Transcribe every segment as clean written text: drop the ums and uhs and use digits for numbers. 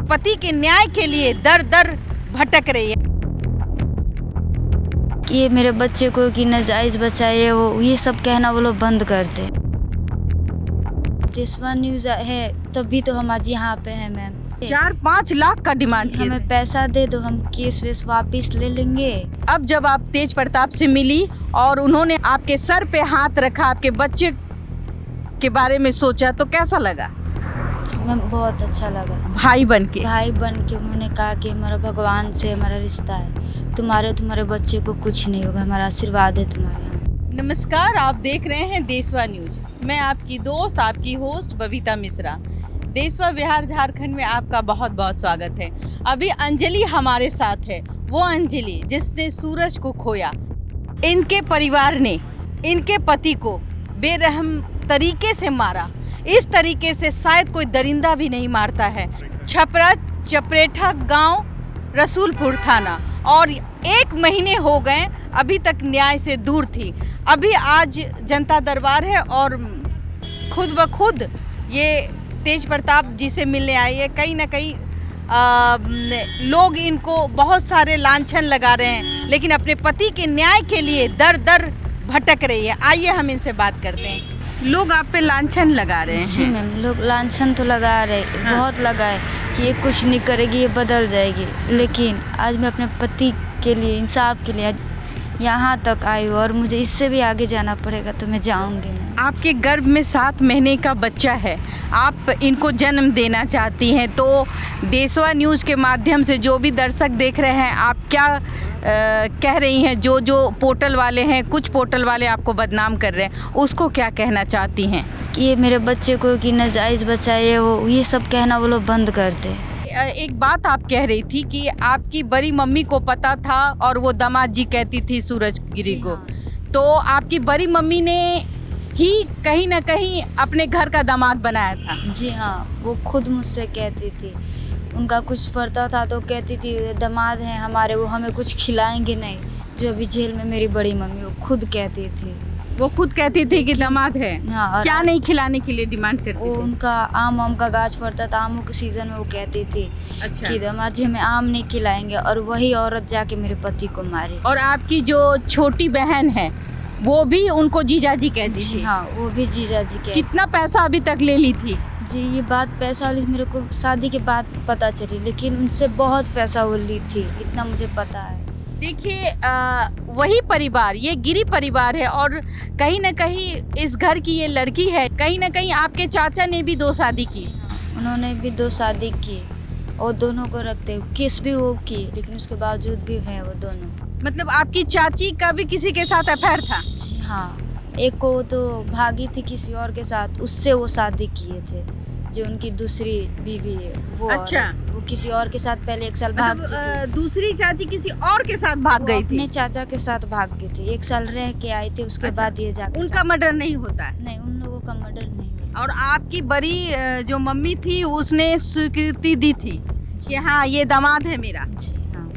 पति के न्याय के लिए दर दर भटक रही है। कि ये मेरे बच्चे को कि नाजायज़ बचाए, वो ये सब कहना वो लोग बंद कर दे। देशवा न्यूज़ है तभी तो हम आज यहाँ पे हैं मैम। 4-5 लाख का डिमांड किए हमें थे। पैसा दे दो, हम केस वेस वापस ले लेंगे। अब जब आप तेज प्रताप से मिली और उन्होंने आपके सर पे हाथ रखा, आपके बच्चे के बारे में सोचा, तो कैसा लगा? मैम बहुत अच्छा लगा। भाई बन के उन्होंने कहा कि हमारा भगवान से हमारा रिश्ता है, तुम्हारे बच्चे को कुछ नहीं होगा, हमारा आशीर्वाद है तुम्हारे यहाँ। नमस्कार, आप देख रहे हैं देशवा न्यूज। मैं आपकी दोस्त, आपकी होस्ट बबीता मिश्रा। देशवा बिहार झारखंड में आपका बहुत बहुत स्वागत है। अभी अंजलि हमारे साथ है, वो अंजलि जिसने सूरज को खोया। इनके परिवार ने इनके पति को बेरहम तरीके से मारा। इस तरीके से शायद कोई दरिंदा भी नहीं मारता है। छपरा चपरेठा गांव, रसूलपुर थाना, और 1 महीने हो गए, अभी तक न्याय से दूर थी। अभी आज जनता दरबार है और खुद ब खुद ये तेज प्रताप जी से मिलने आई है। कहीं ना कहीं लोग इनको बहुत सारे लांछन लगा रहे हैं, लेकिन अपने पति के न्याय के लिए दर दर भटक रही है। आइए हम इनसे बात करते हैं। लोग आप पे लांछन लगा रहे हैं। जी मैम, लोग लांछन तो लगा रहे, बहुत लगा है कि ये कुछ नहीं करेगी, ये बदल जाएगी। लेकिन आज मैं अपने पति के लिए, इंसाफ के लिए आज यहाँ तक आई हूँ, और मुझे इससे भी आगे जाना पड़ेगा तो मैं जाऊँगी। मैं आपके गर्भ में 7 महीने का बच्चा है, आप इनको जन्म देना चाहती हैं, तो देशवा न्यूज़ के माध्यम से जो भी दर्शक देख रहे हैं, आप क्या कह रही हैं? जो पोर्टल वाले हैं, कुछ पोर्टल वाले आपको बदनाम कर रहे हैं, उसको क्या कहना चाहती हैं? कि ये मेरे बच्चे को कि नाजायज़ बचाए, वो ये सब कहना वो लोग बंद कर दे। एक बात आप कह रही थी कि आपकी बड़ी मम्मी को पता था और वो दामाद जी कहती थी सूरज गिरी को। तो आपकी बड़ी मम्मी ने ही कहीं ना कहीं अपने घर का दामाद बनाया था। जी हाँ, वो खुद मुझसे कहती थी, उनका कुछ पड़ता था तो कहती थी दामाद हैं हमारे, वो हमें कुछ खिलाएंगे नहीं। जो अभी जेल में मेरी बड़ी मम्मी, वो खुद कहती थी। वो खुद कहती थी कि दामाद है। हाँ, और क्या नहीं खिलाने के लिए डिमांड करती वो थी? उनका आम का गाछ पड़ता था, आमों के सीजन में वो कहती थी अच्छा। कि दामाद जी हमें आम नहीं खिलाएंगे, और वही औरत जाके मेरे पति को मारी। और आपकी जो छोटी बहन है वो भी उनको जीजा जी कहती जी थी। हाँ, वो भी जीजा जी के। कितना पैसा अभी तक ले ली थी? जी, ये बात पैसा वाली मेरे को शादी के बाद पता चली, लेकिन उनसे बहुत पैसा वो ली थी, इतना मुझे पता है। देखिए, वही परिवार, ये गिरी परिवार है, और कहीं ना कहीं इस घर की ये लड़की है। कहीं ना कहीं आपके चाचा ने भी 2 शादी की। उन्होंने भी 2 शादी की, और दोनों को रखते, किस भी वो की, लेकिन उसके बावजूद भी है वो दोनों। मतलब आपकी चाची का भी किसी के साथ अफेयर था? जी हाँ, एक को तो भागी थी किसी और के साथ, उससे वो शादी किए थे, जो उनकी दूसरी बीवी है वो। अच्छा। वो किसी और के साथ पहले 1 साल भाग चुकी थी। दूसरी चाची किसी और के साथ भाग वो गई थी? अपने चाचा के साथ भाग गई थी, 1 साल रह के आई थी, उसके अच्छा। बाद ये जाके उनका मर्डर नहीं होता है? नहीं, उन लोगों का मर्डर नहीं हुआ। और आपकी बड़ी जो मम्मी थी उसने स्वीकृति दी थी कि हाँ ये दामाद है मेरा। जी हाँ।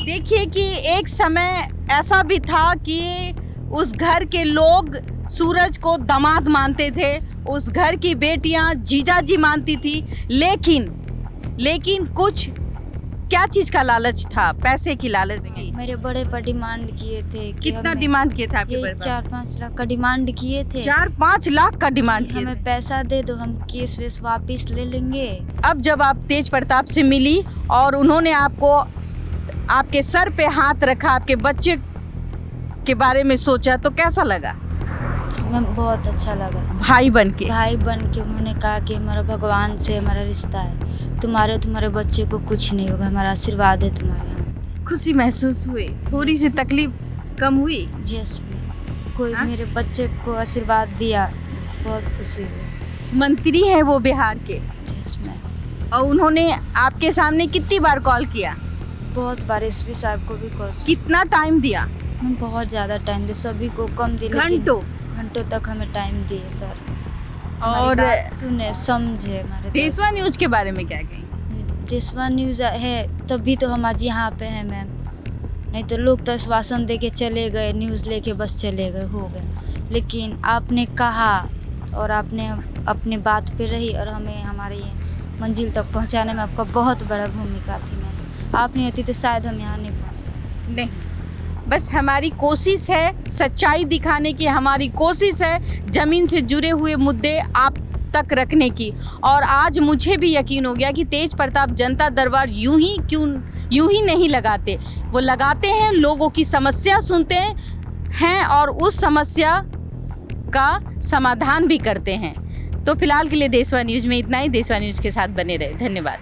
देखिए कि एक समय ऐसा भी था कि उस घर के लोग सूरज को दामाद मानते थे, उस घर की बेटियां जीजा जी मानती थी, लेकिन कुछ क्या चीज का लालच था? पैसे की लालच थी। मेरे बड़े पर डिमांड किए थे कि कितना हमें डिमांड किए थे आपके यही बड़े पापा? 4-5 लाख का डिमांड किए थे। 4-5 लाख का डिमांड किए थे। हमें पैसा दे दो, हम केस वेस वापस ले लेंगे। अब जब आप तेज प्रताप से मिली और उन्होंने आपको आपके सर पे हाथ रखा, आपके बच्चे के बारे में सोचा, तो कैसा लगा? मैं बहुत अच्छा लगा। भाई बन के उन्होंने कहा कि हमारा भगवान से हमारा रिश्ता है, तुम्हारे बच्चे को कुछ नहीं होगा, हमारा आशीर्वाद है तुम्हारे यहाँ। खुशी महसूस हुई? थोड़ी सी तकलीफ कम हुई? यस में कोई हाँ? मेरे बच्चे को आशीर्वाद दिया, बहुत खुशी हुई। मंत्री हैं वो बिहार के, यस में और उन्होंने आपके सामने कितनी बार कॉल किया? बहुत बार एसपी साहब को भी कॉल। कितना टाइम दिया? मैं बहुत ज़्यादा टाइम दिया, सभी को कम दिया, घंटों तक हमें टाइम दिए सर। और सुने समझे हमारे। देशवा न्यूज के बारे में क्या कहें? देशवा न्यूज़ है तभी तो हम आज यहाँ पे हैं मैम, नहीं तो लोग तो आश्वासन दे के चले गए, न्यूज़ लेके बस चले गए, हो गए। लेकिन आपने कहा और आपने अपने बात पे रही, और हमें हमारे मंजिल तक पहुंचाने में आपका बहुत बड़ा भूमिका थी मैम। आप नहीं होती तो शायद हम यहाँ नहीं पहुँच। नहीं, बस हमारी कोशिश है सच्चाई दिखाने की, हमारी कोशिश है ज़मीन से जुड़े हुए मुद्दे आप तक रखने की। और आज मुझे भी यकीन हो गया कि तेज प्रताप जनता दरबार यूं ही नहीं लगाते, वो लगाते हैं, लोगों की समस्या सुनते हैं और उस समस्या का समाधान भी करते हैं। तो फिलहाल के लिए देशवा न्यूज़ में इतना ही। देशवा न्यूज़ के साथ बने रहे। धन्यवाद।